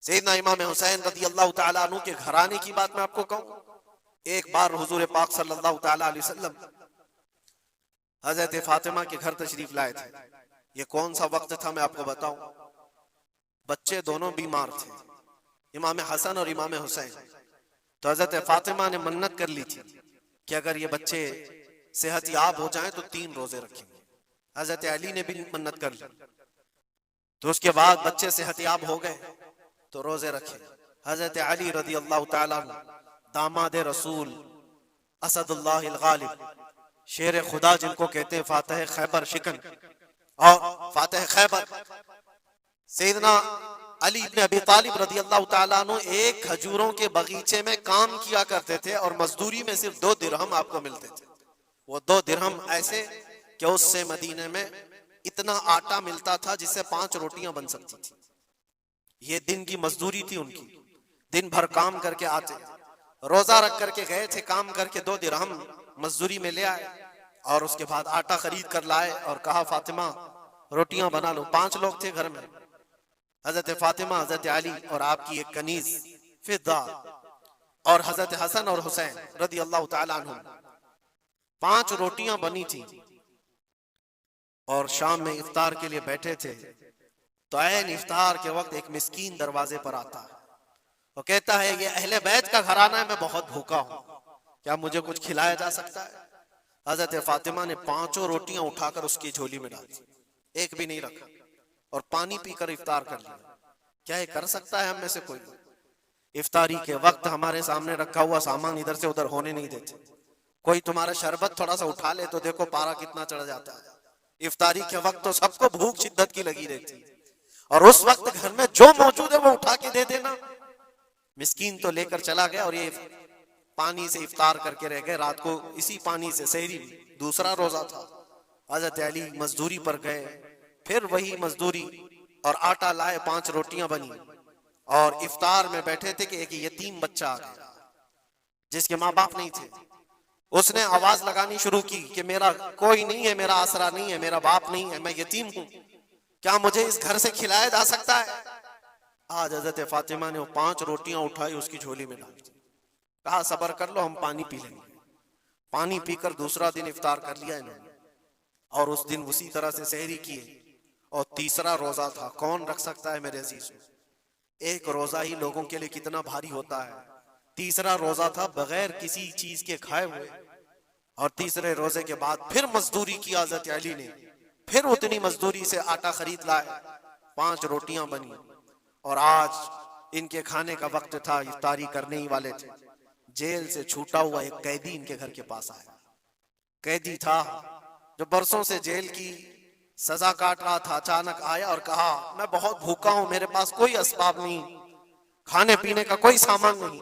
سیدنا امام حسین رضی اللہ تعالیٰ عنہ کے گھرانے کی بات میں آپ کو کہوں، ایک بار حضور پاک صلی اللہ تعالیٰ علیہ وسلم حضرت فاطمہ کے گھر تشریف لائے تھے۔ یہ کون سا وقت تھا میں آپ کو بتاؤں، بچے دونوں بیمار تھے، امام حسن اور امام حسین۔ تو حضرت فاطمہ نے منت کر لی تھی کہ اگر یہ بچے صحت یاب ہو جائیں تو 3 روزے رکھیں گے۔ حضرت علی نے بھی منت کر لی، تو اس کے بعد بچے صحت یاب ہو گئے تو روزے رکھے۔ حضرت علی رضی اللہ تعالیٰ عنہ داماد رسول، اسد اللہ الغالب، شیر خدا جن کو کہتے ہیں، فاتح خیبر شکن اور فاتح خیبر، سیدنا علی بن ابی طالب رضی اللہ تعالیٰ عنہ ایک کھجوروں کے باغیچے میں کام کیا کرتے تھے اور مزدوری میں صرف 2 درہم آپ کو ملتے تھے۔ وہ 2 درہم ایسے کہ اس سے مدینے میں اتنا آٹا ملتا تھا جس سے 5 روٹیاں بن سکتی تھی۔ یہ دن کی مزدوری تھی ان کی، دن بھر کام کر کے آتے، روزہ رکھ کر کے گئے تھے، کام کر کے 2 درہم مزدوری میں لے آئے اور اس کے بعد آٹا خرید کر لائے اور کہا فاطمہ روٹیاں بنا لو۔ 5 لوگ تھے گھر میں، حضرت فاطمہ، حضرت علی اور آپ کی ایک کنیز فضہ اور حضرت حسن اور حسین رضی اللہ تعالیٰ عنہ۔ 5 روٹیاں بنی تھی اور شام میں افطار کے لیے بیٹھے تھے تو عین افطار کے وقت ایک مسکین دروازے پر آتا ہے، وہ کہتا ہے یہ اہل بیت کا گھرانہ ہے، میں بہت بھوکا ہوں، کیا مجھے کچھ کھلایا جا سکتا ہے؟ حضرت فاطمہ نے 5 روٹیاں اٹھا کر اس کی جھولی میں ڈال دی، ایک بھی نہیں رکھا، اور پانی پی کر افطار کر لیا۔ کیا یہ کر سکتا ہے ہم میں سے کوئی؟ افطاری کے وقت ہمارے سامنے رکھا ہوا سامان ادھر سے ادھر ہونے نہیں دیتے۔ کوئی تمہارا شربت تھوڑا سا اٹھا لے تو دیکھو پارا کتنا چڑھ جاتا ہے۔ افطاری کے وقت تو سب کو بھوک شدت کی لگی رہتی، اور اس وقت گھر میں جو موجود ہے وہ اٹھا کے دے دینا۔ مسکین تو لے کر چلا گیا اور یہ پانی سے افطار کر کے رہ گئے، رات کو اسی پانی سے سحری بھی، دوسرا روزہ تھا۔ حضرت علی مزدوری پر گئے، پھر وہی مزدوری اور آٹا لائے، 5 روٹیاں بنی اور افطار میں بیٹھے تھے کہ ایک یتیم بچہ آ گیا جس کے ماں باپ نہیں تھے۔ اس نے آواز لگانی شروع کی کہ میرا کوئی نہیں ہے، میرا آسرا نہیں ہے، میرا باپ نہیں ہے، میں یتیم ہوں، کیا مجھے اس گھر سے کھلایا جا سکتا ہے؟ آج حضرت فاطمہ نے وہ 5 روٹیاں اٹھائی، اس کی جھولی میں ڈال دی، کہا صبر کر لو، ہم پانی پی لیں گے۔ پانی پی کر دوسرا دن افطار کر لیا انہوں نے، اور اس دن اسی طرح سے سحری کیے، اور تیسرا روزہ تھا۔ کون رکھ سکتا ہے میرے عزیز؟ ایک روزہ ہی لوگوں کے لیے کتنا بھاری ہوتا ہے۔ تیسرا روزہ تھا بغیر کسی چیز کے کھائے ہوئے، اور تیسرے روزے کے بعد پھر مزدوری کی حضرت علی نے، پھر اتنی مزدوری سے آٹا خرید لائے، 5 روٹیاں بنی، اور آج ان کے کھانے کا وقت تھا، افطاری کرنے ہی والے تھے۔ جیل سے چھوٹا ہوا ایک قیدی ان کے گھر کے پاس آیا، قیدی تھا جو برسوں سے جیل کی سزا کاٹ رہا تھا، اچانک آیا اور کہا میں بہت بھوکا ہوں، میرے پاس کوئی اسباب نہیں، کھانے پینے کا کوئی سامان نہیں،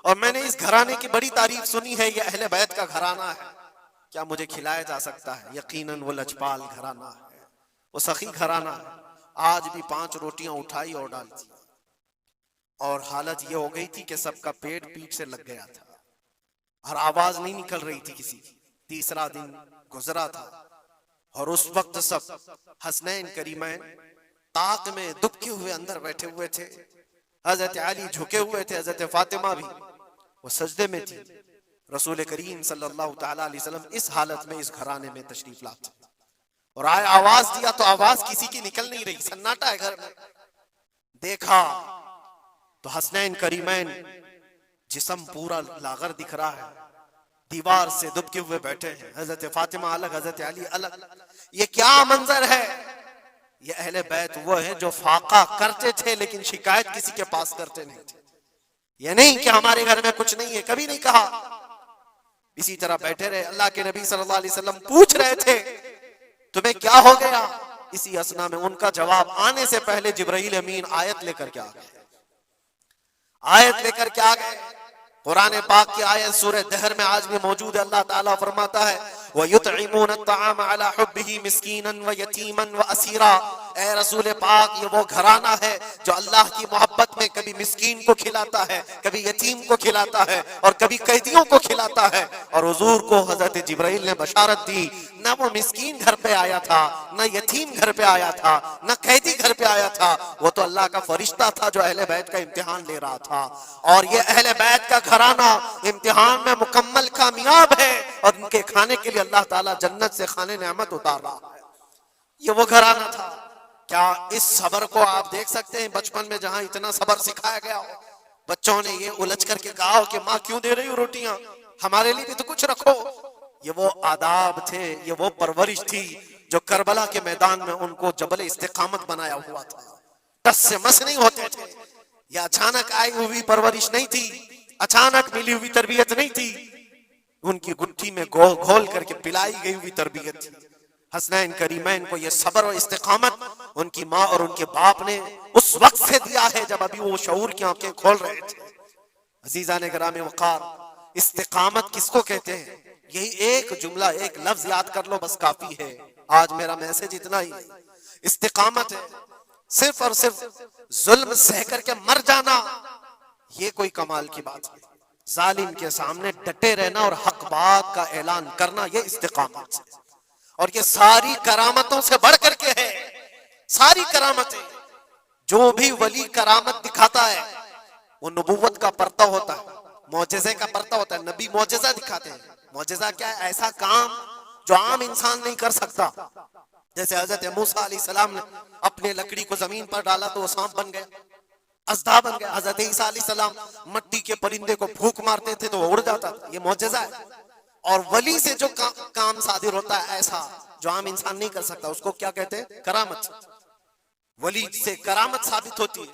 اور میں نے اس گھرانے کی بڑی تعریف سنی ہے، یہ اہل بیت کا گھرانہ ہے، کیا مجھے کھلایا جا سکتا ہے؟ یقیناً وہ لجپال گھرانہ ہے، وہ سخی گھرانہ ہے۔ آج بھی 5 روٹیاں اٹھائی اور ڈال دی، اور حالت یہ ہو گئی تھی کہ سب کا پیٹ پیٹ سے لگ گیا تھا اور آواز نہیں نکل رہی تھی کسی کی۔ تیسرا دن گزرا تھا اور اس وقت سب حسنین کریمین طاق میں دبکے ہوئے اندر بیٹھے ہوئے تھے، حضرت علی جھکے ہوئے تھے، حضرت فاطمہ بھی وہ سجدے میں تھی۔ رسول کریم صلی اللہ تعالیٰ علیہ وسلم اس حالت میں اس گھرانے میں تشریف لاتے اور آئے، آواز دیا تو آواز کسی کی نکل نہیں رہی، سناٹا ہے گھر میں۔ دیکھا تو حسنین کریمین جسم پورا لاغر دکھ رہا ہے، دیوار سے دبکے ہوئے بیٹھے ہیں، حضرت فاطمہ الگ، حضرت علی الگ۔ یہ کیا منظر ہے؟ یہ اہل بیت وہ ہیں جو فاقہ کرتے تھے لیکن شکایت کسی کے پاس کرتے نہیں تھے۔ یہ نہیں کہ ہمارے گھر میں کچھ نہیں ہے، کبھی نہیں کہا۔ اسی طرح بیٹھے رہے۔ اللہ کے نبی صلی اللہ علیہ وسلم پوچھ رہے تھے تمہیں کیا ہو گیا؟ اسی اسنا میں ان کا جواب آنے سے پہلے جبرائیل امین آیت لے کر کے آ گئے، آیت لے کر کے آ گئے۔ قرآن پاک کی آیت سورہ دہر میں آج بھی موجود ہے۔ اللہ تعالیٰ فرماتا ہے وَيُطْعِمُونَ الطَّعَامَ عَلَى حُبِّهِ مِسْكِينًا وَيَتِيمًا وَأَسِيرًا، اے رسول پاک یہ وہ گھرانہ ہے جو اللہ کی محبت میں کبھی مسکین کو کھلاتا ہے، کبھی یتیم کو کھلاتا ہے اور کبھی قیدیوں کو کھلاتا ہے۔ اور حضور کو حضرت جبرائیل نے بشارت دی، نہ وہ مسکین گھر پہ آیا تھا، نہ یتیم گھر پہ آیا تھا، نہ قیدی گھر پہ آیا تھا، وہ تو اللہ کا فرشتہ تھا جو اہل بیت کا امتحان لے رہا تھا۔ اور یہ اہل بیت کا گھرانہ امتحان میں مکمل کامیاب ہے اور ان کے کھانے کے لیے اللہ تعالیٰ جنت سے کھانے نعمت اتار رہا ہے۔ یہ وہ گھرانہ تھا۔ کیا اس صبر کو آپ دیکھ سکتے ہیں بچپن میں جہاں اتنا صبر سکھایا گیا ہو؟ بچوں نے یہ الجھ کر کے کہا ہو کہ ماں کیوں دے رہی ہو روٹیاں، ہمارے لیے بھی تو کچھ رکھو۔ یہ وہ آداب تھے، یہ وہ پرورش تھی جو کربلا کے میدان میں ان کو جبل استقامت بنایا ہوا تھا۔ ٹس سے مس نہیں ہوتے تھے، یہ اچانک آئی ہوئی پرورش نہیں تھی، اچانک ملی ہوئی تربیت نہیں تھی، ان کی گٹھی میں گھول کر کے پلائی گئی ہوئی تربیت تھی۔ حسنین کریمین کو یہ صبر و استقامت ان کی ماں اور ان کے باپ نے اس وقت سے دیا ہے جب ابھی وہ شعور کی آنکھیں کھول رہے تھے۔ عزیزان گرامی وقار، استقامت کس کو کہتے ہیں؟ یہی ایک جملہ، ایک لفظ یاد کر لو بس کافی ہے۔ آج میرا میسج اتنا ہی، استقامت ہے صرف اور صرف ظلم سہ کر کے مر جانا، یہ کوئی کمال کی بات ہے۔ ظالم کے سامنے ڈٹے رہنا اور حق بات کا اعلان کرنا، یہ استقامت ہے۔ اور یہ ساری کرامتوں سے بڑھ کر کے ہے۔ ساری کرامتیں، جو بھی ولی کرامت دکھاتا ہے وہ نبوت کا پرتو ہوتا ہے، معجزے کا پرتو ہوتا ہے۔ نبی معجزہ دکھاتے ہیں۔ معجزہ کیا ہے؟ ایسا کام جو عام انسان نہیں کر سکتا۔ جیسے حضرت موسیٰ علیہ السلام نے اپنے لکڑی کو زمین پر ڈالا تو وہ سانپ بن گیا، اژدھا بن گیا۔ حضرت عیسیٰ علیہ السلام مٹی کے پرندے کو پھونک مارتے تھے تو وہ اڑ جاتا تھا، یہ معجزہ ہے۔ اور ولی سے جو کام صادر ہوتا ہے ایسا جو عام انسان نہیں کر سکتا، اس کو کیا کہتے ہیں؟ کرامت۔ ولی سے کرامت ثابت ہوتی ہے۔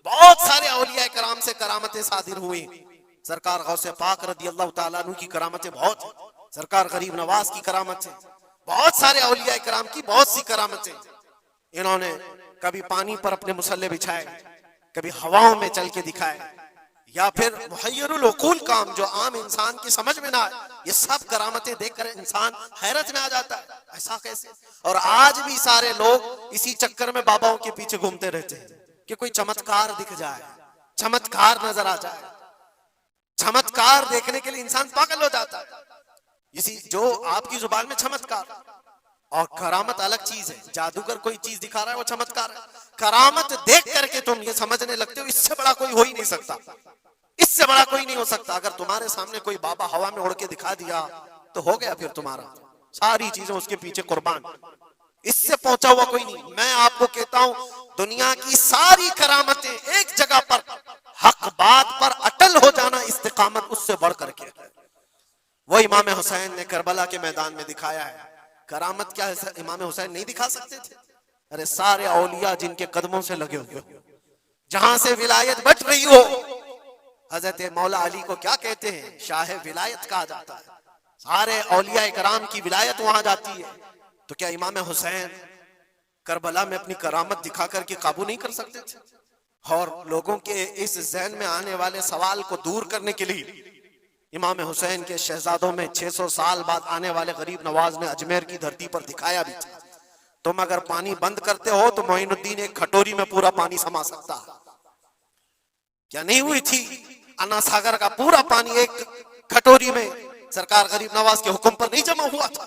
بہت سارے اولیاء کرام سے کرامتیں صادر ہوئی۔ سرکار غوث پاک رضی اللہ تعالیٰ عنہ کی کرامتیں بہت ہیں، سرکار غریب نواز کی کرامت ہے، بہت سارے اولیاء کرام کی بہت سی کرامتیں۔ انہوں نے کبھی پانی پر اپنے مصلے بچھائے، کبھی ہواؤں میں چل کے دکھائے، یا پھر محیر العقول کام جو عام انسان کی سمجھ میں نہ آئے، یہ سب کرامتیں دیکھ کر انسان حیرت میں آ جاتا ہے، ایسا کیسے؟ اور آج بھی سارے لوگ اسی چکر میں باباؤں کے پیچھے گھومتے رہتے ہیں کہ کوئی چمتکار دکھ جائے، چمتکار نظر آ جائے۔ چمتکار دیکھنے کے لیے انسان پاگل ہو جاتا ہے۔ اسی جو آپ کی زبان میں چمتکار اور کرامت الگ چیز ہے۔ جادوگر کوئی چیز دکھا رہا ہے وہ چمتکار ہے، کرامت دیکھ کر کے تم یہ سمجھنے لگتے ہو اس سے بڑا کوئی ہو ہی نہیں سکتا، اس سے بڑا کوئی نہیں ہو سکتا۔ اگر تمہارے سامنے کوئی بابا ہوا میں اڑ کے دکھا دیا تو ہو گیا پھر تمہارا، ساری چیزیں اس کے پیچھے قربان، اس سے پہنچا ہوا کوئی نہیں۔ میں آپ کو کہتا ہوں دنیا کی ساری کرامتیں ایک جگہ پر حق بات پر اٹل ہو جانا، استقامت اس سے بڑھ کر کے وہ امام حسین نے کربلا کے میدان میں دکھایا ہے۔ کرامت کیا ہے امام حسین نہیں دکھا سکتے تھے؟ ارے سارے اولیاء جن کے قدموں سے لگے ہوئے ہو، جہاں سے ولایت بٹ رہی ہو، حضرت مولا علی کو کیا کہتے ہیں؟ شاہ ولایت کہا جاتا ہے۔ سارے اولیاء کرام کی ولایت وہاں جاتی ہے، تو کیا امام حسین کربلا میں اپنی کرامت دکھا کر کے قابو نہیں کر سکتے تھے؟ اور لوگوں کے اس ذہن میں آنے والے سوال کو دور کرنے کے لیے امام حسین کے شہزادوں میں 600 سال بعد آنے والے غریب نواز نے اجمیر کی دھرتی پر دکھایا بھی تھا۔ تم اگر پانی بند کرتے ہو تو معین الدین ایک کھٹوری میں پورا پانی سما سکتا، کیا نہیں ہوئی تھی؟ انا ساگر کا پورا پانی ایک کھٹوری میں سرکار غریب نواز کے حکم پر نہیں جمع ہوا تھا،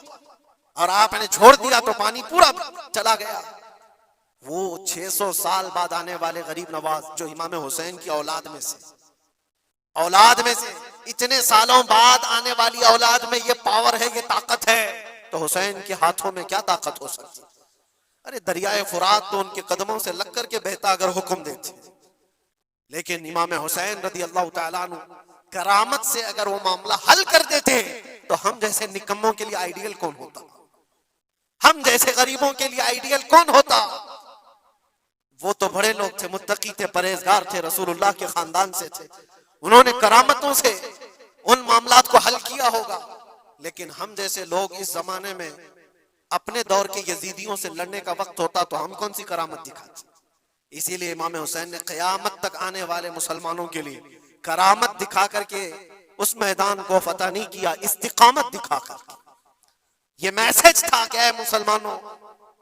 اور آپ نے چھوڑ دیا تو پانی پورا چلا گیا۔ وہ 600 سال بعد آنے والے غریب نواز جو امام حسین کی اولاد میں سے اتنے سالوں بعد آنے والی اولاد میں یہ پاور ہے، یہ طاقت ہے، تو حسین کے ہاتھوں میں کیا طاقت ہو سکتی؟ ارے دریائے فرات تو ان کے قدموں سے لگ کر کے بہتا اگر حکم دیتے۔ لیکن امام حسین رضی اللہ تعالیٰ عنہ کرامت سے اگر وہ معاملہ حل کر دیتے تو ہم جیسے نکموں کے لیے آئیڈیل کون ہوتا؟ ہم جیسے غریبوں کے لیے آئیڈیل کون ہوتا؟ وہ تو بڑے لوگ تھے، متقی تھے، پرہیزگار تھے، رسول اللہ کے خاندان سے تھے، انہوں نے کرامتوں سے ان معاملات کو حل کیا ہوگا۔ لیکن ہم جیسے لوگ اس زمانے میں اپنے دور کے یزیدیوں سے لڑنے کا وقت ہوتا تو ہم کون سی کرامت دکھاتے؟ اسی لیے امام حسین نے قیامت تک آنے والے مسلمانوں کے لیے کرامت دکھا کر کے اس میدان کو فتح نہیں کیا، استقامت دکھا کر کے۔ یہ میسج تھا کہ اے مسلمانوں،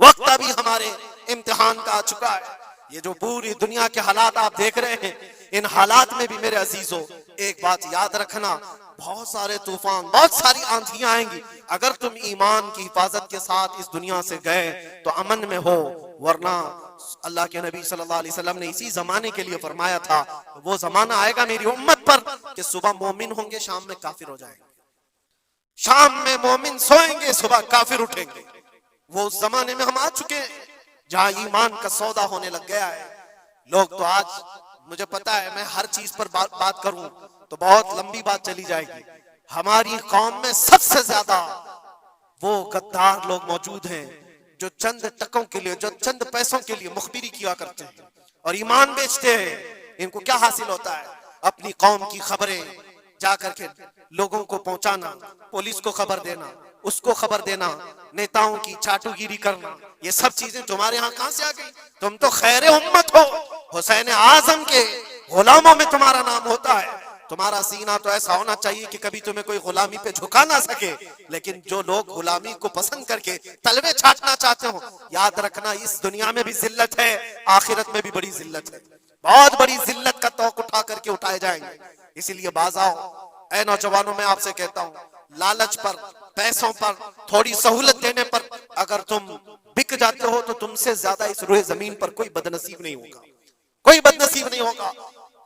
وقت ابھی ہمارے امتحان کا آ چکا ہے. یہ جو پوری دنیا کے حالات آپ دیکھ رہے ہیں، ان حالات میں بھی میرے عزیزو ایک بات یاد رکھنا، بہت سارے طوفان، بہت ساری آندھیاں آئیں گی. اگر تم ایمان کی حفاظت کے ساتھ اس دنیا سے گئے تو امن میں ہو، ورنہ اللہ کے نبی صلی اللہ علیہ وسلم نے اسی زمانے کے لیے فرمایا تھا، وہ زمانہ آئے گا میری امت پر کہ صبح مومن ہوں گے، شام میں کافر ہو جائیں گے. شام میں مومن سوئیں گے، صبح کافر اٹھیں گے. وہ اس زمانے میں ہم آ چکے ہیں جہاں ایمان کا سودا ہونے لگ گیا ہے. لوگ تو آج، مجھے پتا ہے میں ہر چیز پر بات کروں تو بہت لمبی بات چلی جائے گی. ہماری قوم میں سب سے زیادہ وہ غدار لوگ موجود ہیں جو چند ٹکوں کے لیے، جو چند پیسوں کے لیے مخبری کیا کرتے ہیں اور ایمان بیچتے ہیں. ان کو کیا حاصل ہوتا ہے؟ اپنی قوم کی خبریں جا کر کے لوگوں کو پہنچانا، پولیس کو خبر دینا، اس کو خبر دینا، نیتاؤں کی چاٹو گیری کرنا. یہ سب چیزیں تمہارے ہاں کہاں سے آ گئی؟ تم تو خیر امت ہو، حسین اعظم کے غلاموں میں تمہارا نام ہوتا ہے. تمہارا سینہ تو ایسا ہونا چاہیے کہ کبھی تمہیں کوئی غلامی پہ جھکا نہ سکے. لیکن جو لوگ غلامی کو پسند کر کے تلوے چھاٹنا چاہتے ہو، یاد رکھنا اس دنیا میں بھی ذلت ہے، آخرت میں بھی بڑی ذلت ہے. بہت بڑی ذلت کا توق اٹھا کر کے اٹھائے جائیں گے. اسی لیے باز آؤ اے نوجوانوں، میں آپ سے کہتا ہوں، لالچ پر، پیسوں پر، تھوڑی سہولت دینے پر اگر تم بک جاتے ہو تو تم سے زیادہ اس روئے زمین پر کوئی بدنصیب نہیں ہوگا، کوئی بدنصیب نہیں ہوگا.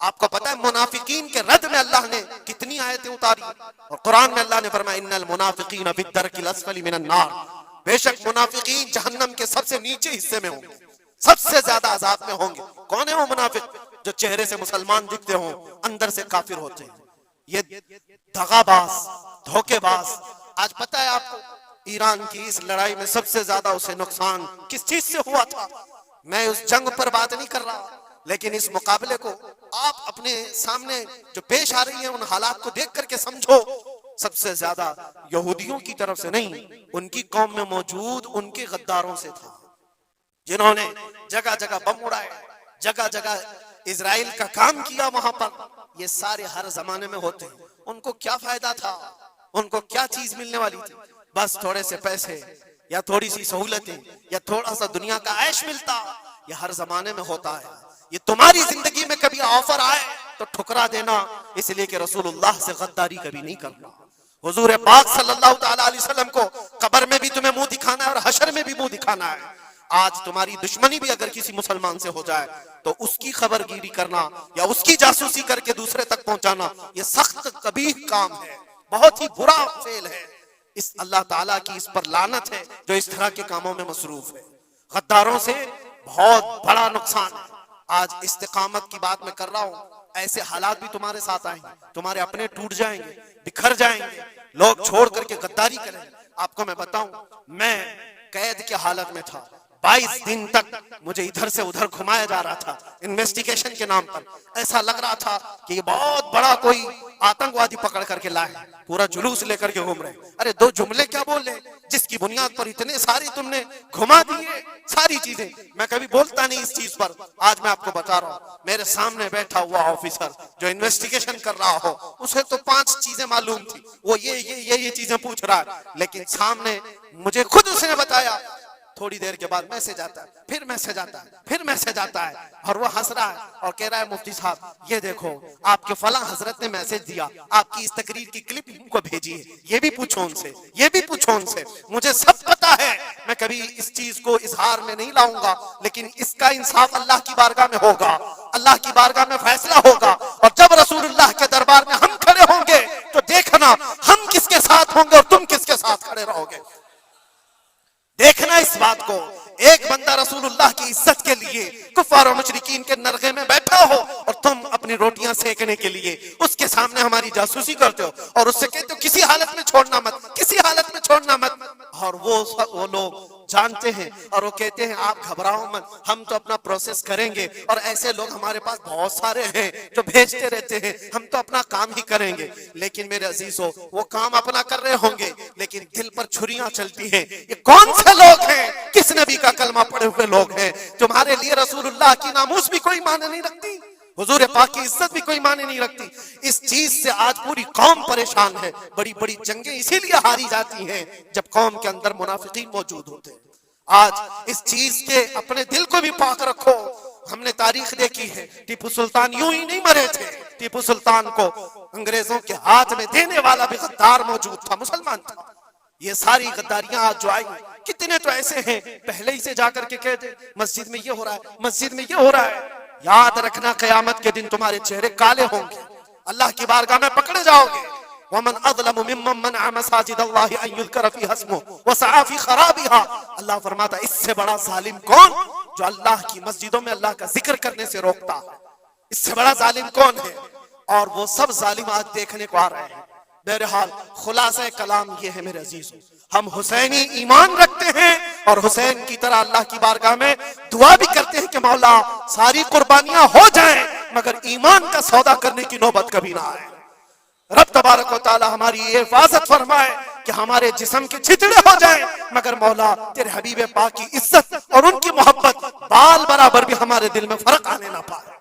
آپ کو پتا ہے منافقین کے رد میں اللہ نے کتنی آیتیں اتاری، اور قرآن میں اللہ نے فرمایا ان المنافقین فی الدرک الاسفل من النار، بے شک منافقین جہنم کے سب سے نیچے حصے میں ہوں گے، سب سے زیادہ عذاب میں ہوں گے. کون ہے وہ منافق؟ جو چہرے سے مسلمان دکھتے ہوں، اندر سے کافر ہوتے ہیں. یہ دغا باز، دھوکے باز. آج پتہ ہے آپ کو ایران کی اس لڑائی میں سب سے زیادہ اسے نقصان کس چیز سے ہوا تھا؟ میں اس جنگ پر بات نہیں کر رہا، لیکن اس مقابلے کو آپ اپنے سامنے جو پیش آ رہی ہیں ان حالات کو دیکھ کر کے سمجھو. سب سے زیادہ یہودیوں کی طرف سے نہیں، ان کی قوم میں موجود ان کے غداروں سے تھا، جنہوں نے جگہ جگہ بم اڑائے، جگہ جگہ اسرائیل کا کام کیا وہاں پر. یہ سارے ہر زمانے میں ہوتے ہیں. ان کو کیا فائدہ تھا؟ ان کو کیا چیز ملنے والی تھی؟ بس تھوڑے سے پیسے یا تھوڑی سی سہولتیں یا تھوڑا سا دنیا کا عیش ملتا. یہ ہر زمانے میں ہوتا ہے. یہ تمہاری زندگی میں کبھی آفر آئے تو ٹھکرا دینا، اس لیے کہ رسول اللہ سے غداری کبھی نہیں کرنا. حضور پاک صلی اللہ تعالی علیہ وسلم کو قبر میں بھی تمہیں منہ دکھانا ہے اور حشر میں بھی منہ دکھانا ہے. آج تمہاری دشمنی بھی اگر کسی مسلمان سے ہو جائے تو اس کی خبر گیری کرنا یا اس کی جاسوسی کر کے دوسرے تک پہنچانا، یہ سخت قبیح کام ہے، بہت ہی برا فعل ہے. اس اللہ تعالیٰ کی اس پر لعنت ہے جو اس طرح کے کاموں میں مصروف ہے. غداروں سے بہت بڑا نقصان ہے. آج استقامت کی بات میں کر رہا ہوں، ایسے حالات بھی تمہارے ساتھ آئیں گے، تمہارے اپنے ٹوٹ جائیں گے، بکھر جائیں گے، لوگ چھوڑ کر کے غداری کریں. آپ کو میں بتاؤں، میں قید کے حالت میں تھا، 22 دن تک مجھے ادھر سے ادھر گھمایا جا رہا تھا انویسٹیگیشن کے نام پر. ایسا لگ رہا تھا کہ یہ بہت بڑا کوئی آتنکوادی پکڑ کر کے لائے، پورا جلوس لے کر کے گھوم رہے. ارے دو جملے کیا بول لے جس کی بنیاد پر اتنے ساری تم نے گھما دیے ساری چیزیں. میں کبھی بولتا نہیں اس چیز پر، آج میں آپ کو بتا رہا ہوں. میرے سامنے بیٹھا ہوا آفیسر جو انویسٹیگیشن کر رہا ہو، اسے تو 5 چیزیں معلوم تھی، وہ یہ چیزیں پوچھ رہا ہے، لیکن سامنے مجھے خود اس نے بتایا. تھوڑی دیر کے بعد میسج آتا ہے، پھر میسج آتا ہے، پھر میسج آتا ہے، اور وہ ہنس رہا ہے اور کہہ رہا ہے مفتی صاحب یہ دیکھو آپ کے فلاں حضرت نے میسج دیا، آپ کی اس تقریر کی کلپ ان کو بھیجی ہے، یہ بھی پوچھو ان سے، یہ بھی پوچھو ان سے. مجھے سب پتا ہے، میں کبھی اس چیز کو اظہار میں نہیں لاؤں گا، لیکن اس کا انصاف اللہ کی بارگاہ میں ہوگا، اللہ کی بارگاہ میں فیصلہ ہوگا. اور جب رسول اللہ کے دربار میں ہم کھڑے ہوں گے تو دیکھنا ہم کس کے ساتھ ہوں گے اور تم کس کے ساتھ کھڑے رہو گے. دیکھنا اس بات کو. ایک بندہ رسول اللہ کی عزت کے لیے کفار و مشرکین کے نرغے میں بیٹھا ہو اور تم اپنی روٹیاں سیکنے کے لیے اس کے سامنے ہماری جاسوسی کرتے ہو اور اس سے کہتے ہو کسی حالت میں چھوڑنا مت، کسی حالت میں چھوڑنا مت. اور وہ لوگ جانتے ہیں اور وہ کہتے ہیں آپ گھبراؤ مت، ہم تو اپنا پروسیس کریں گے. اور ایسے لوگ ہمارے پاس بہت سارے ہیں جو بھیجتے رہتے ہیں، ہم تو اپنا کام ہی کریں گے. لیکن میرے عزیزو، وہ کام اپنا کر رہے ہوں گے لیکن دل پر چھریاں چلتی ہیں. یہ کون سے لوگ ہیں؟ کس نبی کا کلمہ پڑھے ہوئے لوگ ہیں؟ تمہارے لیے رسول اللہ کی ناموس بھی کوئی معنی نہیں رکھتی، حضور پاک کی عزت بھی کوئی معنی نہیں رکھتی. اس چیز سے آج پوری قوم پریشان ہے. بڑی بڑی جنگیں اسی لیے ہاری جاتی ہیں جب قوم کے اندر منافقین موجود ہوتے ہیں. آج اس چیز کے اپنے دل کو بھی پاک رکھو. ہم نے تاریخ دیکھی ہے، ٹیپو سلطان یوں ہی نہیں مرے تھے. ٹیپو سلطان کو انگریزوں کے ہاتھ میں دینے والا بھی غدار موجود تھا، مسلمان تھا. یہ ساری غداریاں آج جو آئی، کتنے تو ایسے ہیں پہلے ہی سے جا کر کے کہتے مسجد میں یہ ہو رہا ہے، مسجد میں یہ ہو رہا ہے. یاد رکھنا قیامت کے دن تمہارے چہرے کالے ہوں گے، اللہ کی بارگاہ میں پکڑے جاؤ گے. وَمَنْ أَظْلَمُ مِمَّنْ مَنَعَ مَسَاجِدَ اللَّهِ أَنْ يُذْكَرَ فِيهَا اسْمُهُ وَسَعَىٰ فِي خَرَابِهَا. اللہ فرماتا ہے اس سے بڑا ظالم کون جو اللہ کی مسجدوں میں اللہ کا ذکر کرنے سے روکتا ہے؟ اس سے بڑا ظالم کون ہے؟ اور وہ سب ظالم آج دیکھنے کو آ رہے ہیں. بہرحال خلاصہ کلام یہ ہے میرے عزیزوں، ہم حسینی ایمان رکھتے ہیں اور حسین کی طرح اللہ کی بارگاہ میں دعا بھی کرتے ہیں کہ مولا ساری قربانیاں ہو جائیں مگر ایمان کا سودا کرنے کی نوبت کبھی نہ آئے. رب تبارک و تعالی ہماری یہ حفاظت فرمائے کہ ہمارے جسم کے چھتڑے ہو جائیں مگر مولا تیرے حبیب پاک کی عزت اور ان کی محبت بال برابر بھی ہمارے دل میں فرق آنے نہ پائے،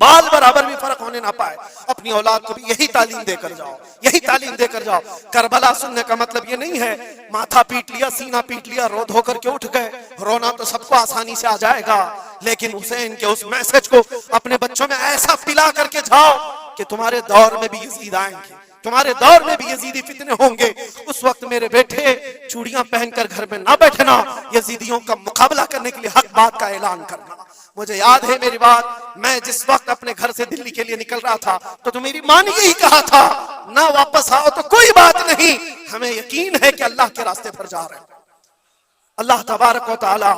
بال برابر بھی فرق ہونے نہ پائے. اپنی اولاد کو بھی یہی تعلیم دے کر جاؤ، یہی تعلیم دے کر جاؤ. کربلا سننے کا مطلب یہ نہیں ہے ماتھا پیٹ لیا، سینہ پیٹ لیا، رو دھو کر کے اٹھ گئے. رونا تو سب کو آسانی سے آ جائے گا، لیکن حسین کے اس میسج کو اپنے بچوں میں ایسا پلا کر کے جاؤ کہ تمہارے دور میں بھی یزید آئیں گے، تمہارے دور میں بھی یزیدی فتنے ہوں گے. اس وقت میرے بیٹے چوڑیاں پہن کر گھر میں نہ بیٹھنا، یزیدیوں کا مقابلہ کرنے کے لیے حق بات کا اعلان کرنا. مجھے یاد ہے میری بات، میں جس وقت اپنے گھر سے دلی کے لیے نکل رہا تھا تو میری ماں نے یہی کہا تھا نہ واپس آؤ تو کوئی بات نہیں، ہمیں یقین ہے کہ اللہ کے راستے پر جا رہے ہیں. اللہ تبارک و تعالی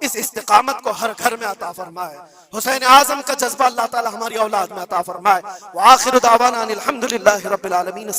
اس استقامت کو ہر گھر میں عطا فرمائے. حسین اعظم کا جذبہ اللہ تعالی ہماری اولاد میں عطا فرمائے. وآخر دعوانا ان الحمدللہ رب العالمین.